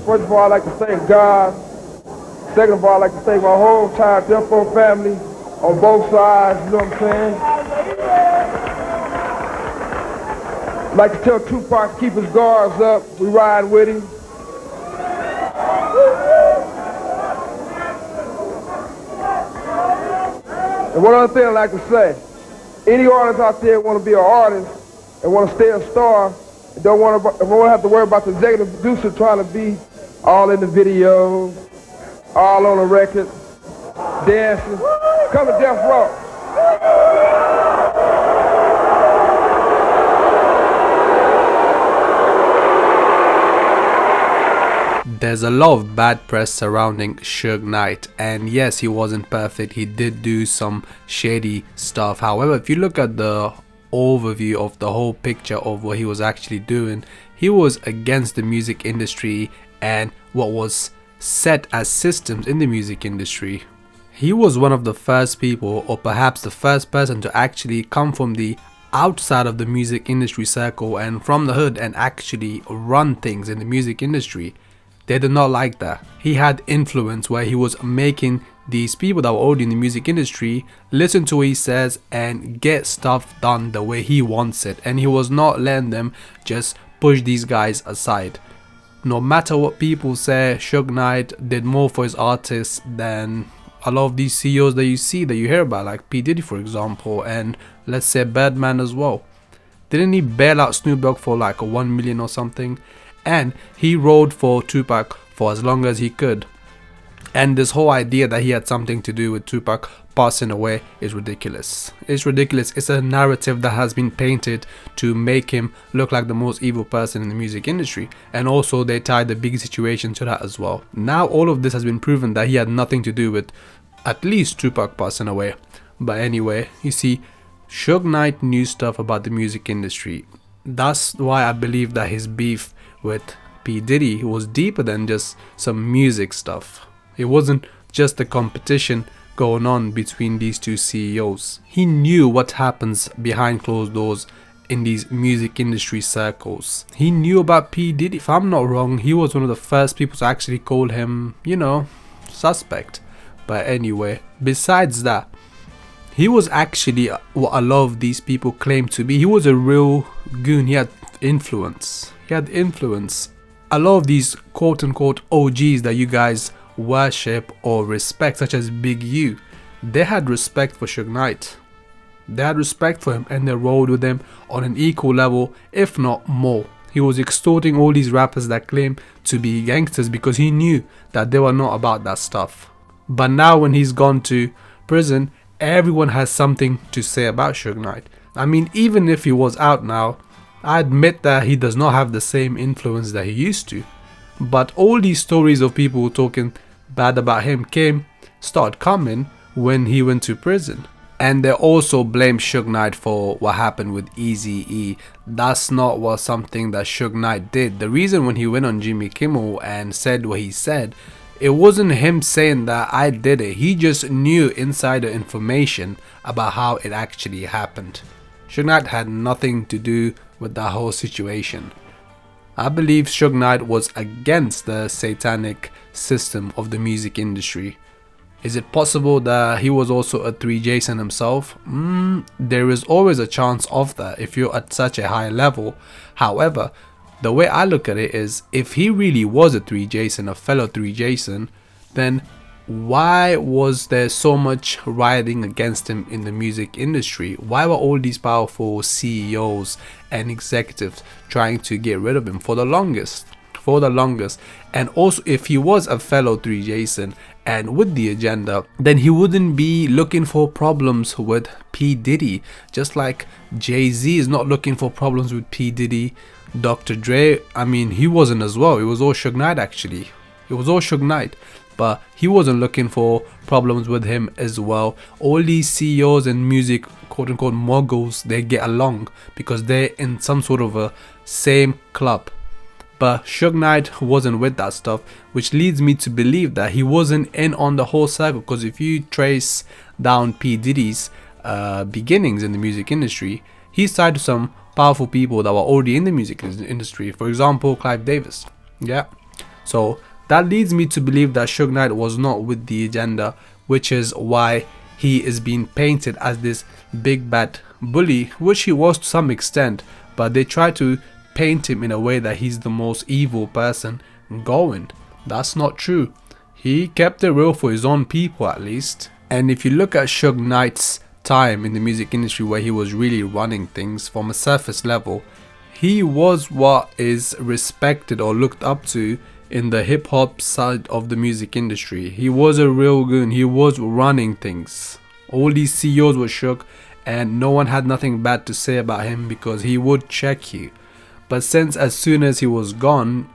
First of all, I'd like to thank God. Second of all, I'd like to thank my whole entire Defo family on both sides, you know what I'm saying? I'd like to tell Tupac to keep his guards up. We ride with him. And one other thing I'd like to say, any artist out there want to be an artist and want to stay a star, and don't want to have to worry about the executive producer trying to be all in the video, all on the record, dancing. Come to Death Row. There's a lot of bad press surrounding Suge Knight, and yes, he wasn't perfect. He did do some shady stuff. However, if you look at the overview of the whole picture of what he was actually doing, he was against the music industry and what was set as systems in the music industry. He was one of the first people, or perhaps the first person, to actually come from the outside of the music industry circle and from the hood and actually run things in the music industry. They did not like that. He had influence where he was making these people that were already in the music industry listen to what he says and get stuff done the way he wants it, and he was not letting them just push these guys aside. No matter what people say, Suge Knight did more for his artists than a lot of these CEOs that you see, that you hear about, like P. Diddy for example, and let's say Birdman as well. Didn't he bail out Snoop Dogg for like a 1 million or something? And he rode for Tupac for as long as he could. And this whole idea that he had something to do with Tupac passing away is ridiculous. It's ridiculous. It's a narrative that has been painted to make him look like the most evil person in the music industry. And also they tied the big situation to that as well. Now all of this has been proven that he had nothing to do with at least Tupac passing away. But anyway, you see, Suge Knight knew stuff about the music industry. That's why I believe that his beef with P. Diddy was deeper than just some music stuff. It wasn't just a competition going on between these two CEOs. He knew what happens behind closed doors in these music industry circles. He knew about P. Diddy. If I'm not wrong, he was one of the first people to actually call him, suspect. But anyway, besides that, he was actually what a lot of these people claim to be. He was a real goon. He had influence. A lot of these quote unquote OGs that you guys worship or respect, such as Big U, they had respect for Suge Knight. They had respect for him and they rode with him on an equal level, if not more. He was extorting all these rappers that claim to be gangsters because he knew that they were not about that stuff. But now when he's gone to prison, everyone has something to say about Suge Knight. I mean, even if he was out now, I admit that he does not have the same influence that he used to. But all these stories of people talking bad about him started coming when he went to prison. And they also blame Suge Knight for what happened with Eazy-E. That's not something that Suge Knight did. The reason when he went on Jimmy Kimmel and said what he said, it wasn't him saying that I did it. He just knew insider information about how it actually happened. Suge Knight had nothing to do with that whole situation. I believe Suge Knight was against the satanic system of the music industry. Is it possible that he was also a 3 Jason himself? There is always a chance of that if you're at such a high level. However, the way I look at it is, if he really was a 3 Jason, a fellow 3 Jason, then why was there so much rioting against him in the music industry? Why were all these powerful CEOs and executives trying to get rid of him for the longest? And also, if he was a fellow 3 Jason and with the agenda, then he wouldn't be looking for problems with P. Diddy. Just like Jay-Z is not looking for problems with P. Diddy. Dr. Dre, I mean, he wasn't as well. It was all Suge Knight actually. It was all Suge Knight. But he wasn't looking for problems with him as well. All these CEOs and music quote unquote moguls, they get along because they're in some sort of a same club. But Suge Knight wasn't with that stuff, which leads me to believe that he wasn't in on the whole circle. Because if you trace down P. Diddy's beginnings in the music industry, he signed to some powerful people that were already in the music industry. For example, Clive Davis. Yeah. So that leads me to believe that Suge Knight was not with the agenda, which is why he is being painted as this big bad bully, which he was to some extent, but they try to paint him in a way that he's the most evil person going. That's not true. He kept it real for his own people, at least. And if you look at Suge Knight's time in the music industry, where he was really running things from a surface level, he was what is respected or looked up to in the hip hop side of the music industry. He was a real goon. He was running things. All these CEOs were shook, and no one had nothing bad to say about him because he would check you. But since as soon as he was gone,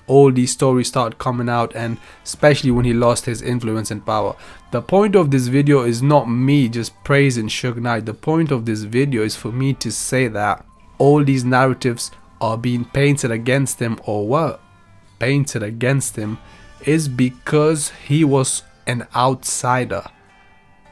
all these stories started coming out, and especially when he lost his influence and power. The point of this video is not me just praising Suge Knight. The point of this video is for me to say that all these narratives are being painted against him, or were painted against him, is because he was an outsider.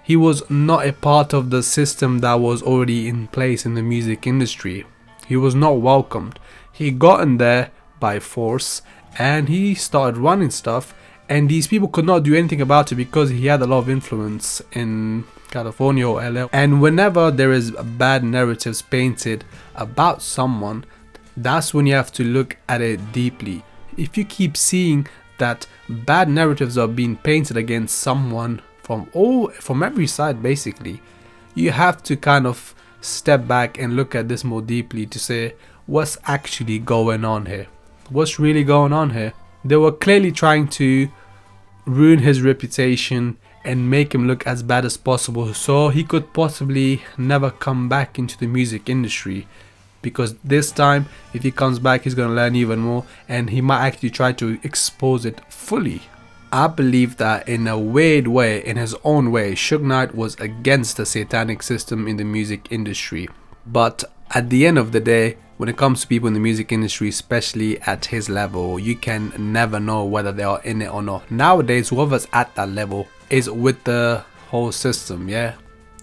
He was not a part of the system that was already in place in the music industry. He was not welcomed. He got in there by force, and he started running stuff, and these people could not do anything about it because he had a lot of influence in California or LA. And whenever there is bad narratives painted about someone, that's when you have to look at it deeply. If you keep seeing that bad narratives are being painted against someone from every side, basically, you have to kind of step back and look at this more deeply to say, what's actually going on here? What's really going on here? They were clearly trying to ruin his reputation and make him look as bad as possible, so he could possibly never come back into the music industry. Because this time, if he comes back, he's going to learn even more, and he might actually try to expose it fully. I believe that in a weird way, in his own way, Suge Knight was against the satanic system in the music industry. But at the end of the day, when it comes to people in the music industry, especially at his level, you can never know whether they are in it or not. Nowadays, whoever's at that level is with the whole system, yeah?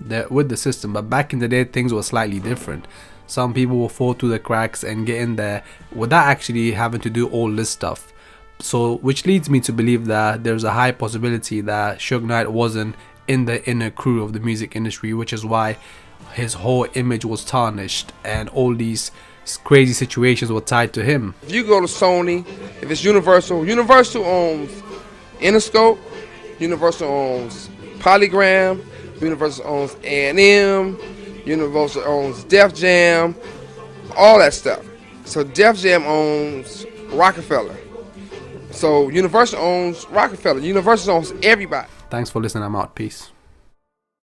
They're with the system. But back in the day, things were slightly different. Some people will fall through the cracks and get in there without actually having to do all this stuff. So, which leads me to believe that there's a high possibility that Suge Knight wasn't in the inner crew of the music industry, which is why his whole image was tarnished and all these crazy situations were tied to him. If you go to Sony, if it's Universal, Universal owns Interscope, Universal owns Polygram, Universal owns A&M, Universal owns Def Jam, all that stuff. So Def Jam owns Rockefeller. So Universal owns Rockefeller. Universal owns everybody. Thanks for listening. I'm out. Peace.